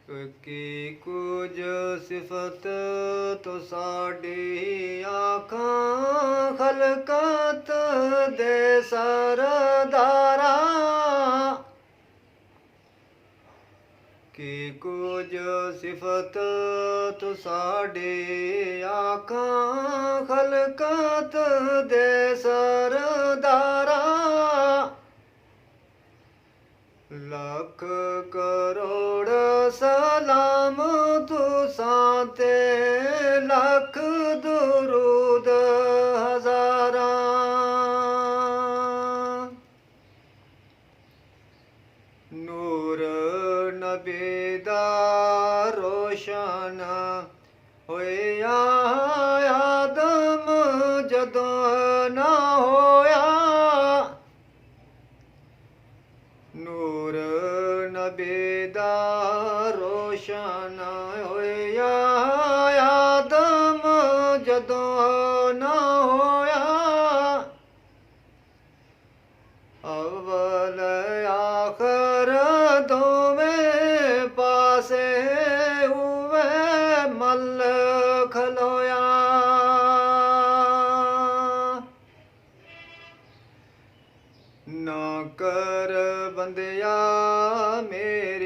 ਕੀ ਕੁਝ ਸਿਫਤ ਤੋ ਸਾਡੀ ਆਖਾਂ ਖਲਕਤ ਦੇ ਸਰਦਾਰਾ। ਕੀ ਕੁਝ ਸਿਫਤ ਤੋ ਸਾਡੀ ਆਖਾਂ ਖਲਕਤ ਦੇ ਸਰਦਾਰਾ। ਲੱਖ ਕਰੋੜ ਸਲਾਮ ਤੁਸਾਂ ਤੇ ਲੱਖ ਦਰੂਦ ਹਜ਼ਾਰਾਂ। ਨੂਰ ਨਬੀ ਦਾ ਰੋਸ਼ਨ ਹੋਇਆ ਆਦਮ ਜਦੋਂ ਨਾ ਹੋਇਆ। ਨੂਰ ਨਬੀ ਦਾ ਰੋਸ਼ਨ ਹੋਇਆ ਆਦਮ ਜਦੋਂ ਨਾ ਹੋਇਆ। ਅਵਲ ਆਖਰ ਦੋਵੇਂ ਪਾਸੇ ਹੋਵੇ ਮਲ ਖਲੋਇਆ। ਨਾ ਕਰ ਬੰਦਿਆ ਮੇਰੀ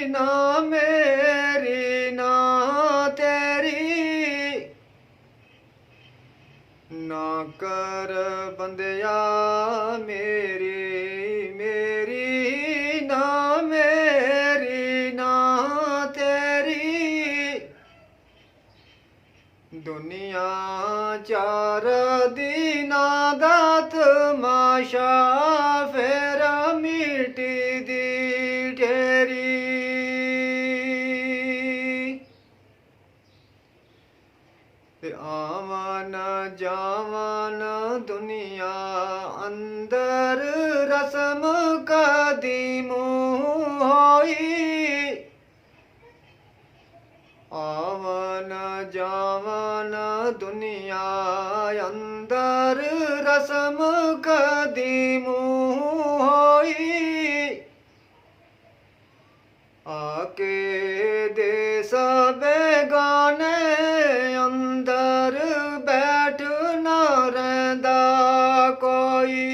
ਨਾ ਮੇਰੀ ਨਾ ਤੇਰੀ। ਨਾ ਕਰ ਬੰਦਿਆ ਮੇਰੀ ਨਾ ਮੇਰੀ ਨਾ ਤੇਰੀ। ਦੁਨੀਆ ਚਾਰ ਦੀਨਾਂ ਦਾ ਤਮਾਸ਼ਾ ਫੇਰ ਮਿੱਟੀ ਦੀ ਢੇਰੀ। ਤੇ ਆਵਨ ਜਾਵਨ ਦੁਨੀਆ ਅੰਦਰ ਰਸਮ ਕਦੀਮ ਹੋਈ। ਆਵਨ ਜਾਵਨ ਦੁਨੀਆ ਅੰਦਰ ਰਸਮ ਕਦੀਮ ਹੋਈ। ਆਕੇ ਦੇਸ ਬੇਗਾਨੇ ਅੰਦਰ ਬੈਠ ਨਾ ਰਹਿੰਦਾ ਕੋਈ।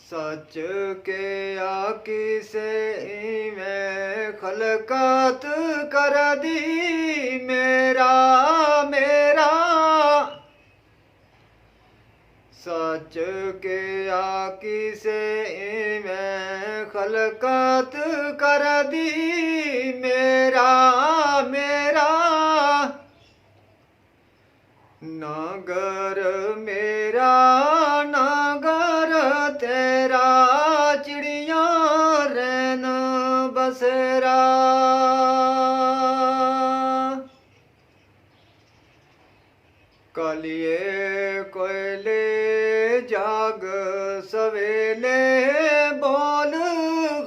ਸੱਚ ਕੇ ਆਕੀ ਸੇ ਇਵੇਂ ਖਲਕਤ ਕਰਦੀ ਮੇਰਾ ਮੇਰਾ। ਸੱਚ ਕੇ ਆਕੀ ਸੇ ਇਵੇਂ ਖਲਕਤ ਕਰਦੀ ਮੇਰਾ ਮੇਰਾ। ਨਾ ਘਰ ਮੇਰਾ ਨਾ ਘਰ ਤੇਰਾ ਚਿੜੀਆਂ ਰਹਿਣ ਬਸੇਰਾ। ਕਾਲੀਏ ਕੋਇਲੇ ਜਾਗ ਸਵੇਲੇ ਬੋਲ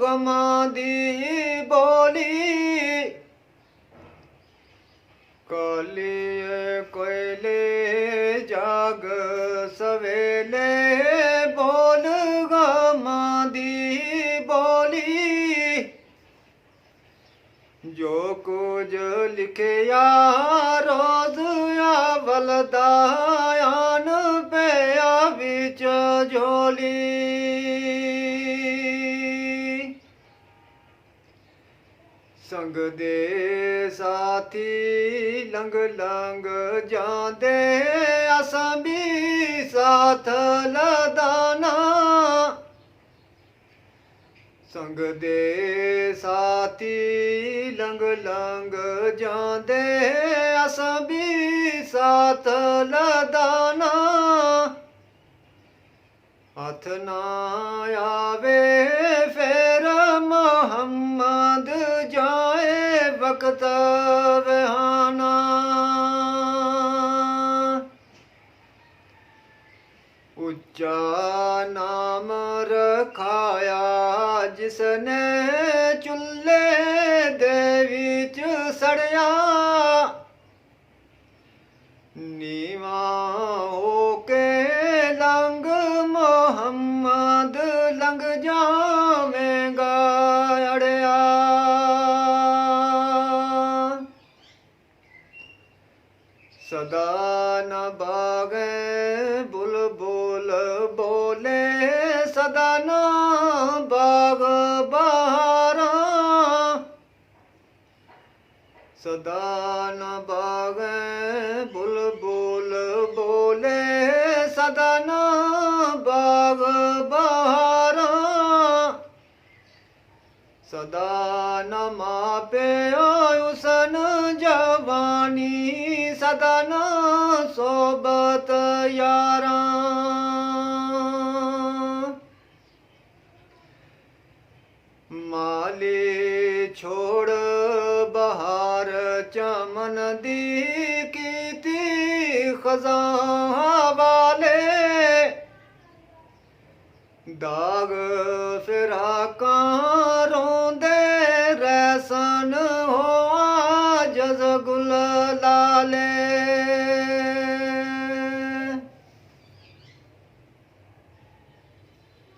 ਗਮਾਂ ਦੀ ਬੋਲੀ। ਕਾਲੀਏ ਕੋਇਲੇ ਜਾਗ ਸਵੇਲੇ ਬੋਲ ਗਮਾਂ ਦੀ ਬੋਲੀ। ਜੋ ਕੁਝ ਲਿਖਿਆ ਰੋਜ਼ ਅਵਲ ਦਾ ਆਨ ਪਿਆ ਵਿੱਚ ਝੋਲੀ। ਸੰਗ ਦੇ ਸਾਥੀ ਲੰਘ ਲੰਘ ਜਾਂਦੇ ਅਸਾਂ ਵੀ ਸਾਥ ਲਦਾਨਾ। ਸੰਗ ਦੇ ਸਾਥੀ ਲੰਘ ਲੰਘ ਜਾਂਦੇ ਅਸਾਂ ਵੀ ਸਾਥ ਲਦਾਨਾ। ਹੱਥ ਨਾ ਆਵੇ ਫੇਰ ਮੁਹੰਮਦ ਜਾਏ ਵਕਤ ਵਹਾਨਾ। ਉੱਚਾ ਨਾਮ ਰਖਾਇਆ ਜਿਸਨੇ ਚੁੱਲ੍ਹੇ ਦੇ ਵਿੱਚ ਸੜਿਆ। ਨੀਵਾਂ ਹੋ ਕੇ ਲੰਘ ਮੁਹੰਮਦ ਸਦਾ ਨਾ ਬਾਗ ਬਹਾਰਾਂ ਸਦਾ ਨ ਬਾਗੈ ਬੁਲਬੁਲ ਬੋਲੇ ਸਦਾ ਨ ਬਾਗ ਬਹਾਰਾਂ ਸਦਾ ਨ ਮਾਪਿਓ ਉਸਨ ਜਵਾਨੀ ਸਦਾ ਨ ਸੋਬਤ ਯਾਰਾਂ ਮਾਲੀ ਛੋੜ ਬਹਾਰ ਚਮਨ ਦੀ ਕੀਤੀ ਖਜ਼ਾਂ ਵਾਲੇ ਦਾਗ